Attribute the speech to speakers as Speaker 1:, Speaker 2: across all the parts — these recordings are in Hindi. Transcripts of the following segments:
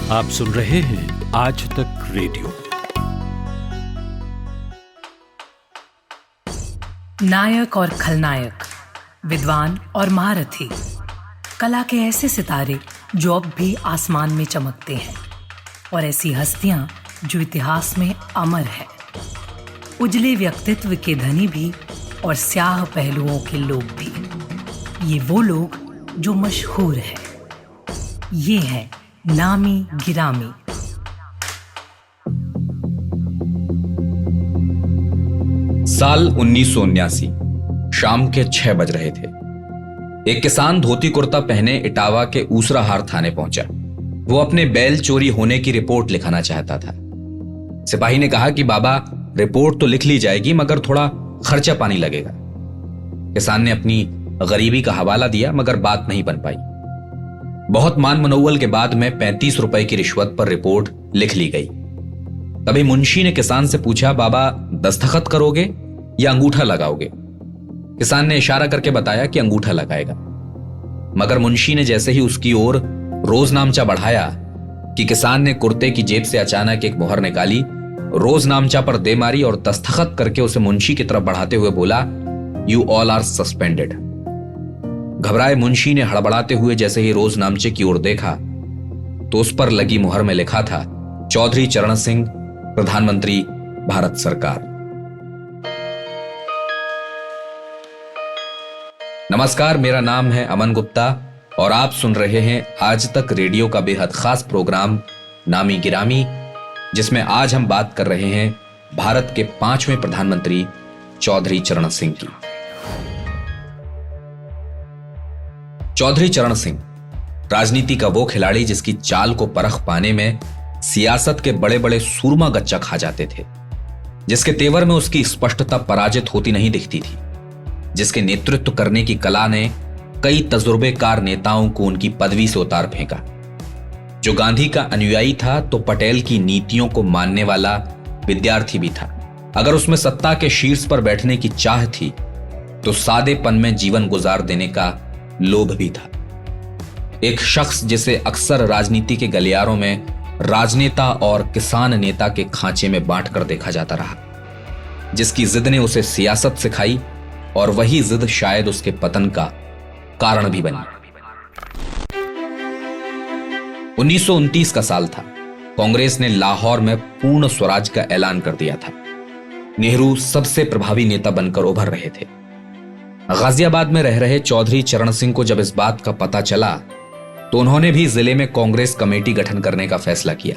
Speaker 1: आप सुन रहे हैं आज तक रेडियो।
Speaker 2: नायक और खलनायक, विद्वान और महारथी, कला के ऐसे सितारे जो अब भी आसमान में चमकते हैं, और ऐसी हस्तियां जो इतिहास में अमर है। उजले व्यक्तित्व के धनी भी और स्याह पहलुओं के लोग भी। ये वो लोग जो मशहूर हैं। ये है नामी गिरामी।
Speaker 3: साल 1979। शाम के 6 बज रहे थे। एक किसान धोती कुर्ता पहने इटावा के ऊसराहार थाने पहुंचा। वो अपने बैल चोरी होने की रिपोर्ट लिखाना चाहता था। सिपाही ने कहा कि बाबा, रिपोर्ट तो लिख ली जाएगी मगर थोड़ा खर्चा पानी लगेगा। किसान ने अपनी गरीबी का हवाला दिया मगर बात नहीं बन पाई। बहुत मान मनौवल के बाद में 35 रुपए की रिश्वत पर रिपोर्ट लिख ली गई। तभी मुंशी ने किसान से पूछा, बाबा दस्तखत करोगे या अंगूठा लगाओगे? किसान ने इशारा करके बताया कि अंगूठा लगाएगा। मगर मुंशी ने जैसे ही उसकी ओर रोजनामचा बढ़ाया कि किसान ने कुर्ते की जेब से अचानक एक मुहर निकाली, रोजनामचा पर दे मारी और दस्तखत करके उसे मुंशी की तरफ बढ़ाते हुए बोला, यू ऑल आर सस्पेंडेड। घबराए मुंशी ने हड़बड़ाते हुए जैसे ही रोजनामचे की ओर देखा तो उस पर लगी मुहर में लिखा था, चौधरी चरण सिंह, प्रधानमंत्री, भारत सरकार। नमस्कार, मेरा नाम है अमन गुप्ता और आप सुन रहे हैं आज तक रेडियो का बेहद खास प्रोग्राम नामी गिरामी, जिसमें आज हम बात कर रहे हैं भारत के 5वें प्रधानमंत्री चौधरी चरण सिंह की। चौधरी चरण सिंह राजनीति का वो खिलाड़ी जिसकी चाल को परख पाने में सियासत के बड़े बड़े सूरमा गच्चा खा जाते थे, जिसके तेवर में उसकी स्पष्टता पराजित होती नहीं दिखती थी, जिसके नेतृत्व करने की कला ने कई तजुर्बेकार नेताओं को उनकी पदवी से उतार फेंका, जो गांधी का अनुयायी था तो पटेल की नीतियों को मानने वाला विद्यार्थी भी था। अगर उसमें सत्ता के शीर्ष पर बैठने की चाह थी तो सादेपन में जीवन गुजार देने का लोभ भी था। एक शख्स जिसे अक्सर राजनीति के गलियारों में राजनेता और किसान नेता के खांचे में बांटकर देखा जाता रहा, जिसकी जिद ने उसे सियासत सिखाई और वही जिद शायद उसके पतन का कारण भी बनी। 1929 का साल था। कांग्रेस ने लाहौर में पूर्ण स्वराज का ऐलान कर दिया था। नेहरू सबसे प्रभावी नेता बनकर उभर रहे थे। गाजियाबाद में रह रहे चौधरी चरण सिंह को जब इस बात का पता चला तो उन्होंने भी जिले में कांग्रेस कमेटी गठन करने का फैसला किया।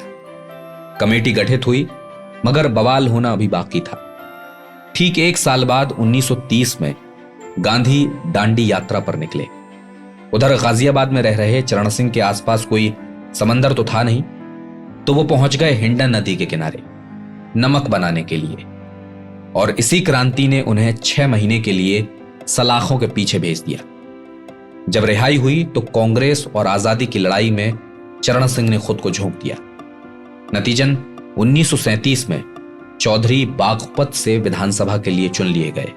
Speaker 3: कमेटी गठित हुई मगर बवाल होना अभी बाकी था। ठीक 1 साल बाद 1930 में गांधी दांडी यात्रा पर निकले। उधर गाजियाबाद में रह रहे चरण सिंह के आसपास कोई समंदर तो था नहीं, तो वो पहुंच गए हिंडन नदी के किनारे नमक बनाने के लिए, और इसी क्रांति ने उन्हें 6 महीने के लिए सलाखों के पीछे भेज दिया। जब रिहाई हुई तो कांग्रेस और आजादी की लड़ाई में चरण सिंह ने खुद को झोंक दिया। नतीजन 1937 में चौधरी बागपत से विधानसभा के लिए चुन लिए गए,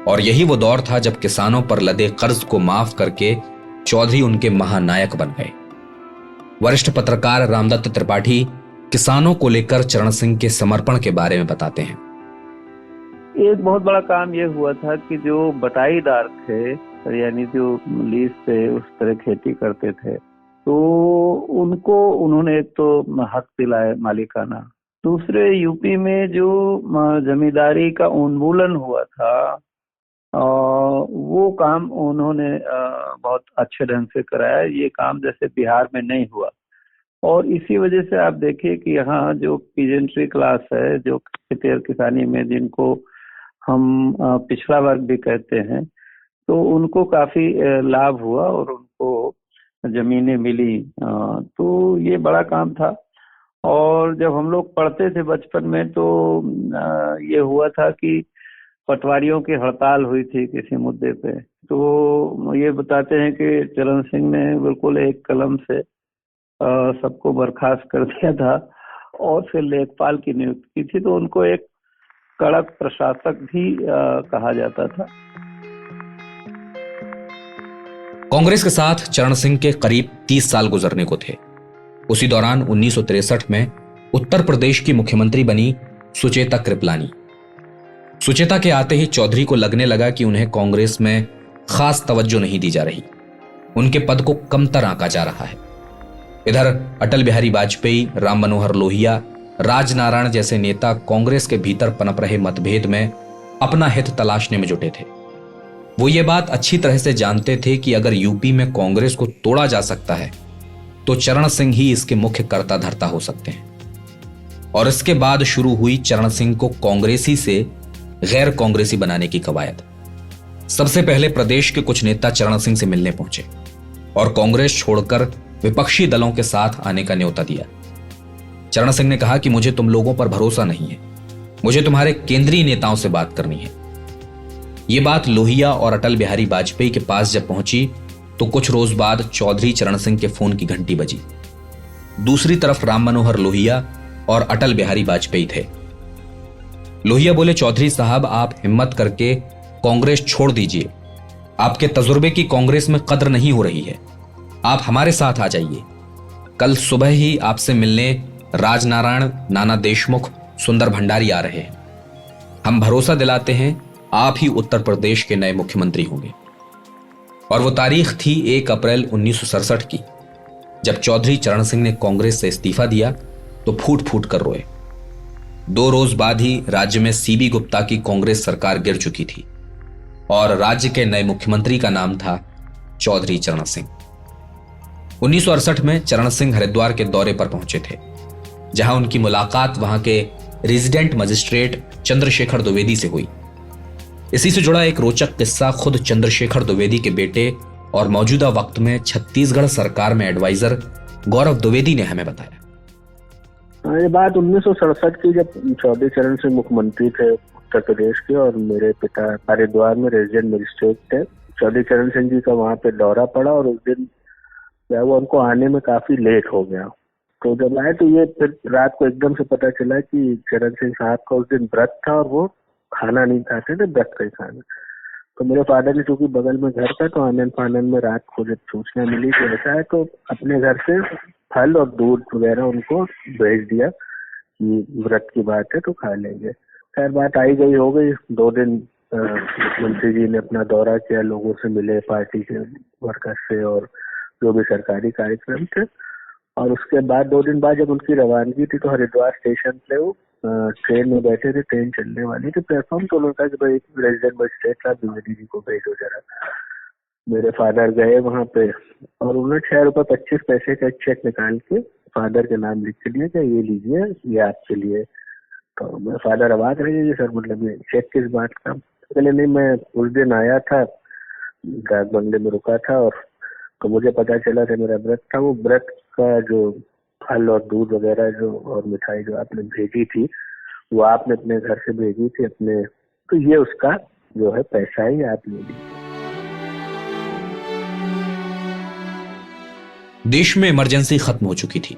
Speaker 3: और यही वो दौर था जब किसानों पर लदे कर्ज को माफ करके चौधरी उनके महानायक बन गए। वरिष्ठ पत्रकार रामदत्त त्रिपाठी किसानों को लेकर चरण सिंह के समर्पण के बारे में बताते हैं।
Speaker 4: एक बहुत बड़ा काम ये हुआ था कि जो बटाईदार थे, यानी जो लीज पे उस तरह खेती करते थे, तो उनको उन्होंने एक तो हक दिलाए मालिकाना। दूसरे, यूपी में जो जमींदारी का उन्मूलन हुआ था वो काम उन्होंने बहुत अच्छे ढंग से कराया। ये काम जैसे बिहार में नहीं हुआ, और इसी वजह से आप देखिए कि यहाँ जो पीजेंट्री क्लास है, जो खेती और किसानी में जिनको हम पिछड़ा वर्ग भी कहते हैं, तो उनको काफी लाभ हुआ और उनको जमीनें मिली। तो ये बड़ा काम था। और जब हम लोग पढ़ते थे बचपन में तो ये हुआ था कि पटवारियों की हड़ताल हुई थी किसी मुद्दे पे, तो ये बताते हैं कि चरण सिंह ने बिल्कुल एक कलम से सबको बर्खास्त कर दिया था और फिर लेखपाल की नियुक्ति की थी। तो उनको एक कड़क प्रशासक भी कहा जाता था।
Speaker 3: कांग्रेस के साथ चरण सिंह के करीब 30 साल गुजरने को थे। उसी दौरान 1963 में उत्तर प्रदेश की मुख्यमंत्री बनी सुचेता कृपलानी। सुचेता के आते ही चौधरी को लगने लगा कि उन्हें कांग्रेस में खास तवज्जो नहीं दी जा रही, उनके पद को कमतर आंका जा रहा है। इधर अटल बिहारी वाजपेयी, राम मनोहर लोहिया, राजनारायण जैसे नेता कांग्रेस के भीतर पनप रहे मतभेद में अपना हित तलाशने में जुटे थे। वो ये बात अच्छी तरह से जानते थे कि अगर यूपी में कांग्रेस को तोड़ा जा सकता है तो चरण सिंह ही इसके मुख्य कर्ता धर्ता हो सकते हैं। और इसके बाद शुरू हुई चरण सिंह को कांग्रेसी से गैर कांग्रेसी बनाने की कवायद। सबसे पहले प्रदेश के कुछ नेता चरण सिंह से मिलने पहुंचे और कांग्रेस छोड़कर विपक्षी दलों के साथ आने का न्योता दिया। चरण सिंह ने कहा कि मुझे तुम लोगों पर भरोसा नहीं है, मुझे तुम्हारे केंद्रीय नेताओं से बात करनी है। यह बात लोहिया और अटल बिहारी वाजपेयी के पास जब पहुंची तो कुछ रोज बाद चौधरी चरण सिंह के फोन की घंटी बजी। दूसरी तरफ राम मनोहर लोहिया और अटल बिहारी वाजपेयी थे। लोहिया बोले, चौधरी साहब आप हिम्मत करके कांग्रेस छोड़ दीजिए, आपके तजुर्बे की कांग्रेस में कद्र नहीं हो रही है, आप हमारे साथ आ जाइए। कल सुबह ही आपसे मिलने राजनारायण, नाना देशमुख, सुंदर भंडारी आ रहे हैं। हम भरोसा दिलाते हैं आप ही उत्तर प्रदेश के नए मुख्यमंत्री होंगे। और वो तारीख थी 1 अप्रैल 1967 की, जब चौधरी चरण सिंह ने कांग्रेस से इस्तीफा दिया तो फूट फूट कर रोए। 2 रोज बाद ही राज्य में सीबी गुप्ता की कांग्रेस सरकार गिर चुकी थी और राज्य के नए मुख्यमंत्री का नाम था चौधरी चरण सिंह। 1968 में चरण सिंह हरिद्वार के दौरे पर पहुंचे थे, जहां उनकी मुलाकात वहां के रेजिडेंट मजिस्ट्रेट चंद्रशेखर द्विवेदी से हुई। इसी से जुड़ा एक रोचक किस्सा खुद चंद्रशेखर द्विवेदी के बेटे और मौजूदा वक्त में छत्तीसगढ़ सरकार में एडवाइजर गौरव द्विवेदी ने हमें बताया।
Speaker 5: ये बात 1967 की, जब चौधरी चरण सिंह मुख्यमंत्री थे उत्तर प्रदेश के और मेरे पिता हरिद्वार में रेजिडेंट मजिस्ट्रेट थे। चौधरी चरण सिंह जी का वहाँ पे दौरा पड़ा और उस दिन वो उनको आने में काफी लेट हो गया। तो जब आए तो ये फिर रात को एकदम से पता चला कि चरण सिंह साहब का उस दिन व्रत था और वो खाना नहीं खाते थे, व्रत का ही खाना। तो मेरे फादर ने चूंकि बगल में घर था तो आनंद फानंद में रात को जब सूचना मिली कि ऐसा है तो अपने घर से फल और दूध वगैरह उनको भेज दिया कि व्रत की बात है तो खा लेंगे। खैर बात आई गई हो गई। 2 दिन मुख्यमंत्री जी ने अपना दौरा किया, लोगों से मिले, पार्टी के वर्कर्स से और जो भी सरकारी कार्यक्रम थे। और उसके बाद 2 दिन बाद जब उनकी रवानगी थी तो हरिद्वार स्टेशन से वो ट्रेन में बैठे थे, ट्रेन चलने वाली थी। प्लेटफॉर्म तो उन्होंने कहा कि भाई रेजिडेंट मजिस्ट्रेट साहब द्विवेदी जी को भेजो जरा। मेरे फादर गए वहां पे और उन्होंने 6 रुपए 25 पैसे का चेक निकाल के फादर के नाम लिख के दिया कि ये लीजिए, ये आपके लिए। तो मेरे फादर अवाक रहे जी, सर मतलब ये चेक किस बात का? पहले नहीं, मैं उस दिन आया था, डाक बंगले में रुका था और तो मुझे पता चला था मेरा व्रत था। वो व्रत का जो फल और दूध वगैरह जो और मिठाई जो आपने भेजी थी वो आपने अपने घर से भेजी थी अपने, तो ये उसका जो है पैसा ही आप ले लीजिए।
Speaker 3: देश में इमरजेंसी खत्म हो चुकी थी।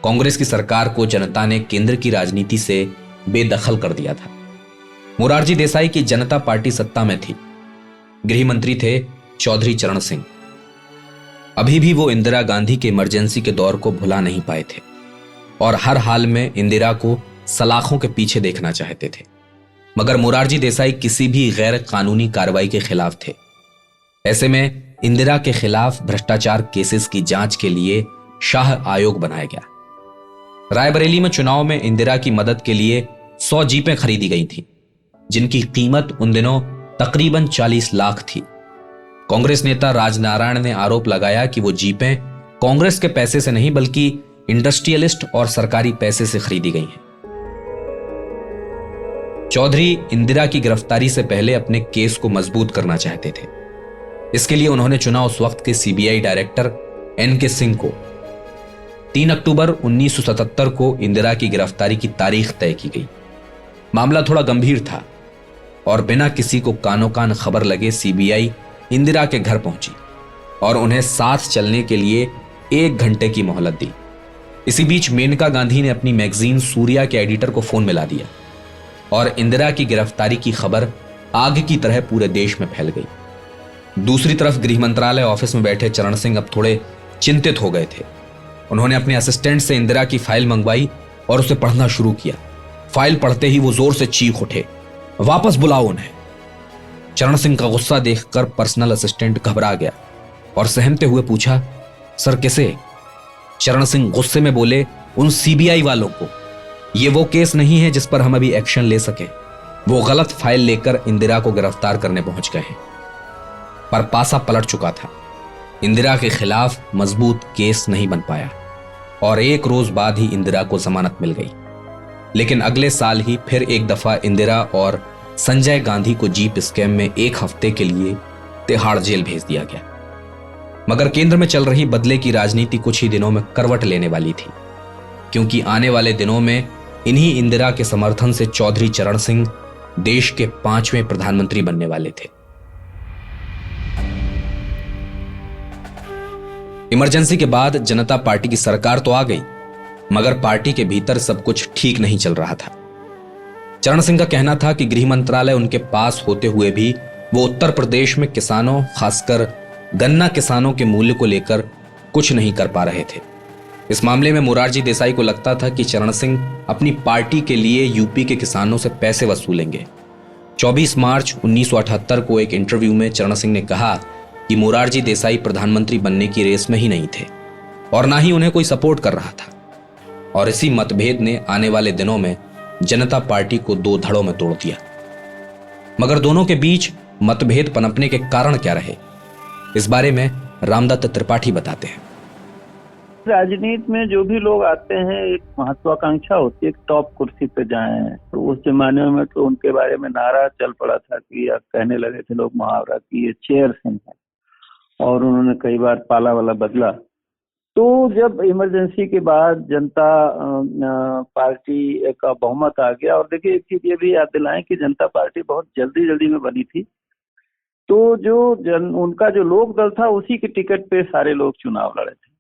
Speaker 3: कांग्रेस की सरकार को जनता ने केंद्र की राजनीति से बेदखल कर दिया था। मोरारजी देसाई की जनता पार्टी सत्ता में थी। गृह मंत्री थे चौधरी चरण सिंह। अभी भी वो इंदिरा गांधी के इमरजेंसी के दौर को भुला नहीं पाए थे और हर हाल में इंदिरा को सलाखों के पीछे देखना चाहते थे। मगर मोरारजी देसाई किसी भी गैर कानूनी कार्रवाई के खिलाफ थे। ऐसे में इंदिरा के खिलाफ भ्रष्टाचार केसेस की जांच के लिए शाह आयोग बनाया गया। रायबरेली में चुनाव में इंदिरा की मदद के लिए 100 जीपें खरीदी गई थीं, जिनकी कीमत उन दिनों तकरीबन 40 लाख थी। कांग्रेस नेता राजनारायण ने आरोप लगाया कि वो जीपें कांग्रेस के पैसे से नहीं बल्कि इंडस्ट्रियलिस्ट और सरकारी पैसे से खरीदी गई हैं। चौधरी इंदिरा की गिरफ्तारी से पहले अपने केस को मजबूत करना चाहते थे। इसके लिए उन्होंने चुना उस वक्त के सीबीआई डायरेक्टर एनके सिंह को। 3 अक्टूबर 1977 को इंदिरा की गिरफ्तारी की तारीख तय की गई। मामला थोड़ा गंभीर था और बिना किसी को कानो कान खबर लगे सीबीआई इंदिरा के घर पहुंची और उन्हें साथ चलने के लिए 1 घंटे की मोहलत दी। इसी बीच मेनका गांधी ने अपनी मैगजीन सूर्या के एडिटर को फोन मिला दिया और इंदिरा की गिरफ्तारी की खबर आग की तरह पूरे देश में फैल गई। दूसरी तरफ गृह मंत्रालय ऑफिस में बैठे चरण सिंह अब थोड़े चिंतित हो गए थे उन्होंने अपने असिस्टेंट से इंदिरा की फाइल मंगवाई और उसे पढ़ना शुरू किया। फाइल पढ़ते ही वो जोर से चीख उठे, वापस बुलाओ उन्हें। चरण सिंह का गुस्सा देखकर पर्सनल असिस्टेंट घबरा गया और सहमते हुए पूछा, सर किसे? चरण सिंह गुस्से में बोले, उन सीबीआई वालों को। ये वो केस नहीं है जिस पर हम अभी एक्शन ले सके। वो गलत फाइल लेकर इंदिरा को गिरफ्तार करने पहुंच गए हैं। पर पासा पलट चुका था। इंदिरा के खिलाफ मजबूत केस नहीं बन पाया और 1 रोज बाद ही इंदिरा को जमानत मिल गई। लेकिन अगले साल ही फिर एक दफा इंदिरा और संजय गांधी को जीप स्कैम में 1 हफ्ते के लिए तिहाड़ जेल भेज दिया गया। मगर केंद्र में चल रही बदले की राजनीति कुछ ही दिनों में करवट लेने वाली थी, क्योंकि आने वाले दिनों में इन्हीं इंदिरा के समर्थन से चौधरी चरण सिंह देश के 5वें प्रधानमंत्री बनने वाले थे। इमरजेंसी के बाद जनता पार्टी की सरकार तो आ गई, मगर पार्टी के भीतर सब कुछ ठीक नहीं चल रहा था। चरण सिंह का कहना था कि गृह मंत्रालय उनके पास होते हुए भी वो उत्तर प्रदेश में किसानों, खासकर गन्ना किसानों के मूल्य को लेकर कुछ नहीं कर पा रहे थे। इस मामले में मोरारजी देसाई को लगता था कि चरण सिंह अपनी पार्टी के लिए यूपी के किसानों से पैसे वसूलेंगे। 24 मार्च 1978 को एक इंटरव्यू में चरण सिंह ने कहा कि मोरारजी देसाई प्रधानमंत्री बनने की रेस में ही नहीं थे और ना ही उन्हें कोई सपोर्ट कर रहा था। और इसी मतभेद ने आने वाले दिनों में जनता पार्टी को 2 धड़ों में तोड़ दिया। मगर दोनों के बीच मतभेद पनपने के कारण क्या रहे, इस बारे में रामदत्त त्रिपाठी बताते हैं।
Speaker 4: राजनीति में जो भी लोग आते हैं, एक महत्वाकांक्षा होती है कि टॉप कुर्सी पे जाएं। तो उस जमाने में तो उनके बारे में नारा चल पड़ा था कि, या कहने लगे थे लोग मुहावरा कि ये चेयर सिंह है, और उन्होंने कई बार पाला वाला बदला। तो जब इमरजेंसी के बाद जनता पार्टी का बहुमत आ गया, और देखिए एक चीज ये भी याद दिलाएं कि जनता पार्टी बहुत जल्दी में बनी थी, तो उनका जो लोक दल था उसी के टिकट पे सारे लोग चुनाव लड़े थे।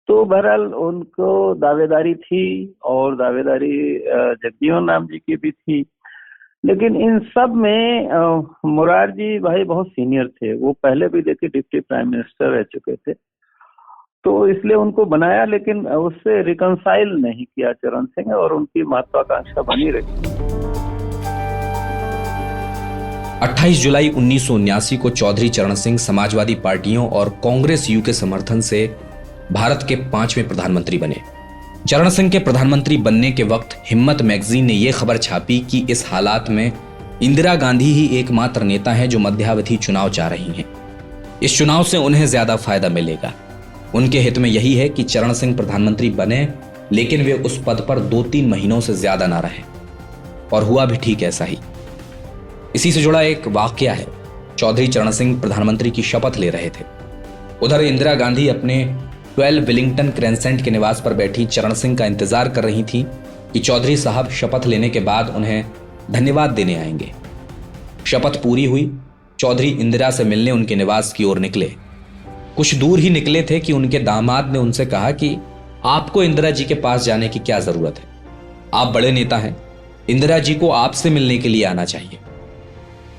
Speaker 4: तो बहरहाल उनको दावेदारी थी, और दावेदारी जगजीवन राम जी की भी थी। लेकिन इन सब में मोरारजी भाई बहुत सीनियर थे, वो पहले भी देखिए डिप्टी प्राइम मिनिस्टर रह चुके थे, तो इसलिए उनको बनाया, लेकिन उससे रिकंसाइल नहीं किया चरण सिंह, और उनकी महत्वाकांक्षा बनी रही।
Speaker 3: 28 जुलाई 1979 को चौधरी चरण सिंह समाजवादी पार्टियों और कांग्रेस यू के समर्थन से भारत के 5वें प्रधानमंत्री बने। चरण सिंह के प्रधानमंत्री बनने के वक्त हिम्मत मैगजीन ने यह खबर छापी कि इस हालात में इंदिरा गांधी ही एकमात्र नेता हैं जो मध्यावधि चुनाव चाह रही हैं। इस चुनाव से उन्हें ज्यादा फायदा मिलेगा। उनके हित में यही है कि चरण सिंह प्रधानमंत्री बने, लेकिन वे उस पद पर 2-3 महीनों से ज्यादा ना रहे। और हुआ भी ठीक ऐसा ही। इसी से जुड़ा एक वाकया है। चौधरी चरण सिंह प्रधानमंत्री की शपथ ले रहे थे। उधर इंदिरा गांधी अपने 12 विलिंगटन क्रेसेंट के निवास पर बैठी चरण सिंह का इंतजार कर रही थी कि चौधरी साहब शपथ लेने के बाद उन्हें धन्यवाद देने आएंगे। शपथ पूरी हुई, चौधरी इंदिरा से मिलने उनके निवास की ओर निकले। कुछ दूर ही निकले थे कि उनके दामाद ने उनसे कहा कि आपको इंदिरा जी के पास जाने की क्या जरूरत है, आप बड़े नेता हैं, इंदिरा जी को आपसे मिलने के लिए आना चाहिए।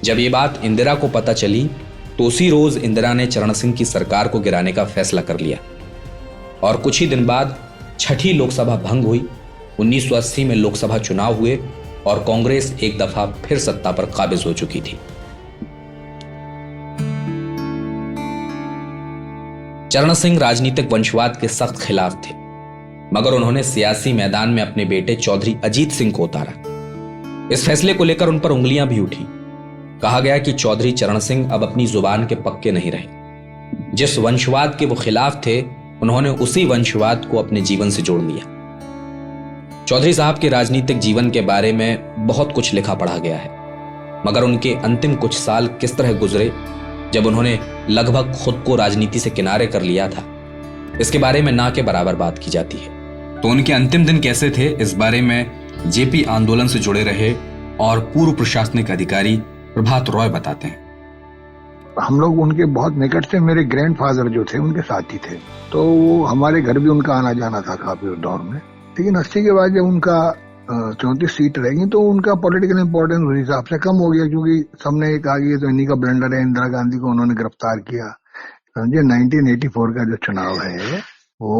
Speaker 3: जब ये बात इंदिरा को पता चली तो उसी रोज इंदिरा ने चरण सिंह की सरकार को गिराने का फैसला कर लिया और कुछ ही दिन बाद 6ठी लोकसभा भंग हुई। 1980 में लोकसभा चुनाव हुए और कांग्रेस एक दफा फिर सत्ता पर काबिज हो चुकी थी। चरण सिंह राजनीतिक वंशवाद के सख्त खिलाफ थे, मगर उन्होंने सियासी मैदान में अपने बेटे चौधरी अजीत सिंह को उतारा। इस फैसले को लेकर उन पर उंगलियां भी उठी। कहा गया कि चौधरी चरण सिंह अब अपनी जुबान के पक्के नहीं रहे। जिस वंशवाद के वो खिलाफ थे, उन्होंने उसी वंशवाद को अपने जीवन से जोड़ लिया। चौधरी साहब के राजनीतिक जीवन के बारे में बहुत कुछ लिखा पढ़ा गया है, मगर उनके अंतिम कुछ साल किस तरह गुजरे जब उन्होंने लगभग खुद को राजनीति से किनारे कर लिया था, इसके बारे में ना के बराबर बात की जाती है। तो उनके अंतिम दिन कैसे थे, इस बारे में जेपी आंदोलन से जुड़े रहे और पूर्व प्रशासनिक अधिकारी प्रभात रॉय बताते हैं।
Speaker 6: हम लोग उनके बहुत निकट से, मेरे ग्रैंडफादर जो थे उनके साथी थे, तो वो हमारे घर भी उनका आना जाना था काफी उस दौर में। लेकिन 80 के बाद जब उनका 34 सीट रहेगी तो उनका पॉलिटिकल इंपॉर्टेंस उस हिसाब से कम हो गया, क्योंकि सबने कहा कि ये तो इन्हीं का ब्लेंडर है। इंदिरा गांधी को उन्होंने गिरफ्तार किया। समझिए 1984 का जो चुनाव है वो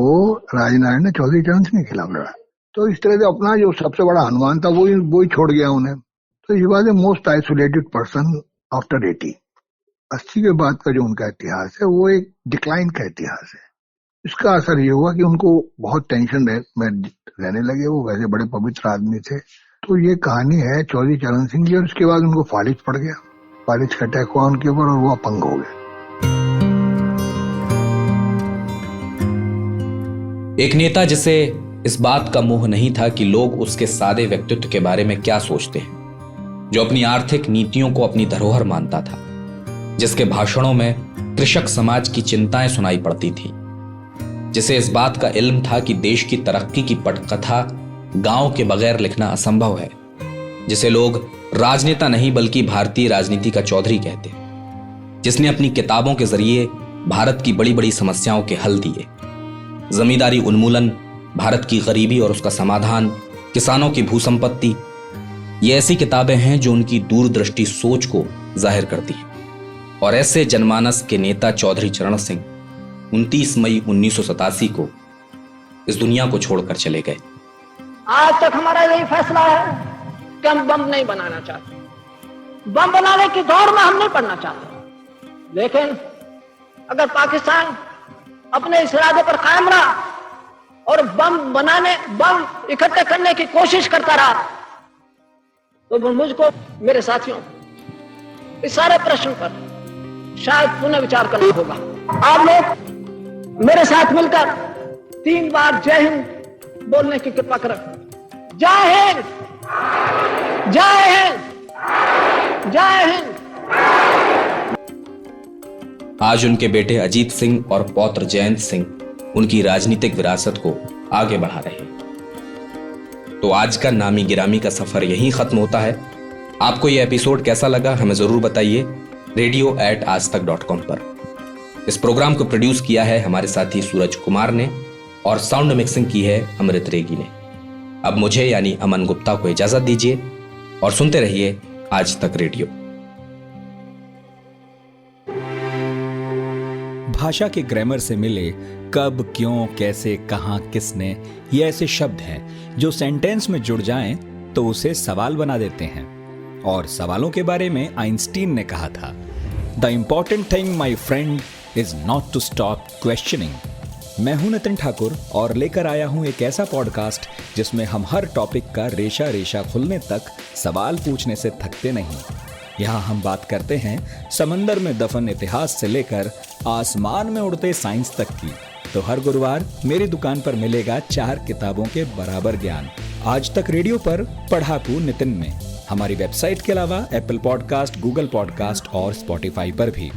Speaker 6: राजनारायण ने चौधरी चरण सिंह के खिलाफ लड़ा। तो इस तरह से अपना जो सबसे बड़ा हनुमान था वो ही छोड़ गया उन्हें। तो he was the most isolated person after 80 के बाद का जो उनका इतिहास है वो एक डिक्लाइन का इतिहास है। इसका असर ये हुआ कि उनको बहुत टेंशन में रहने लगे। वो वैसे बड़े पवित्र आदमी थे। तो ये कहानी है चौधरी चरण सिंह की। और उसके बाद उनको फालिज पड़ गया, फालिज का अटैक हुआ उनके ऊपर और वो अपंग हो गए।
Speaker 3: एक नेता जिसे इस बात का मोह नहीं था कि लोग उसके सादे व्यक्तित्व के बारे में क्या सोचते हैं, जो अपनी आर्थिक नीतियों को अपनी धरोहर मानता था, जिसके भाषणों में कृषक समाज की चिंताएं सुनाई पड़ती थी, जिसे इस बात का इल्म था कि देश की तरक्की की पटकथा गांव के बगैर लिखना असंभव है, जिसे लोग राजनेता नहीं बल्कि भारतीय राजनीति का चौधरी कहते, जिसने अपनी किताबों के जरिए भारत की बड़ी बड़ी समस्याओं के हल दिए। जमींदारी उन्मूलन, भारत की गरीबी और उसका समाधान, किसानों की भूसंपत्ति, ये ऐसी किताबें हैं जो उनकी दूरदृष्टि सोच को जाहिर करती हैं। और ऐसे जनमानस के नेता चौधरी चरण सिंह 29 मई 1987 को इस दुनिया को छोड़कर चले गए।
Speaker 7: आज तक हमारा यही फैसला है कि हम बम नहीं बनाना चाहते, बम बनाने की दौड़ में हम नहीं पड़ना चाहते। लेकिन अगर पाकिस्तान अपने इस इरादे पर कायम रहा और बम इकट्ठे करने की कोशिश करता रहा, तो मुझको, मेरे साथियों, इस सारे प्रश्न पर शायद पुनः विचार करना होगा। आप लोग मेरे साथ मिलकर 3 बार जय हिंद बोलने की कृपा करें। जय हिंद, जय हिंद, जय हिंद।
Speaker 3: आज उनके बेटे अजीत सिंह और पौत्र जयंत सिंह उनकी राजनीतिक विरासत को आगे बढ़ा रहे हैं। तो आज का नामी गिरामी का सफर यहीं खत्म होता है। आपको यह एपिसोड कैसा लगा हमें जरूर बताइए radio@aajtak.com पर। इस प्रोग्राम को प्रोड्यूस किया है हमारे साथी सूरज कुमार ने और साउंड मिक्सिंग की है अमृत रेगी ने। अब मुझे यानी अमन गुप्ता को इजाजत दीजिए और सुनते रहिए आज तक रेडियो।
Speaker 1: भाषा के ग्रामर से मिले कब, क्यों, कैसे, कहां, किसने, ये ऐसे शब्द हैं जो सेंटेंस में जुड़ जाएं तो उसे सवाल बना देते हैं। और सवालों के बारे में आइंस्टीन ने कहा था, the important thing my friend is not to stop questioning. मैं हूं नितिन ठाकुर और लेकर आया हूं एक ऐसा पॉडकास्ट जिसमें हम हर टॉपिक का रेशा रेशा खुलने तक सवाल पूछने से थकते नहीं। यहाँ हम बात करते हैं समंदर में दफन इतिहास से लेकर आसमान में उड़ते साइंस तक की। तो हर गुरुवार मेरी दुकान पर मिलेगा 4 किताबों के बराबर ज्ञान। आज तक रेडियो पर पढ़ाकू नितिन में। हमारी वेबसाइट के अलावा एप्पल पॉडकास्ट, गूगल पॉडकास्ट और स्पॉटिफाई पर भी।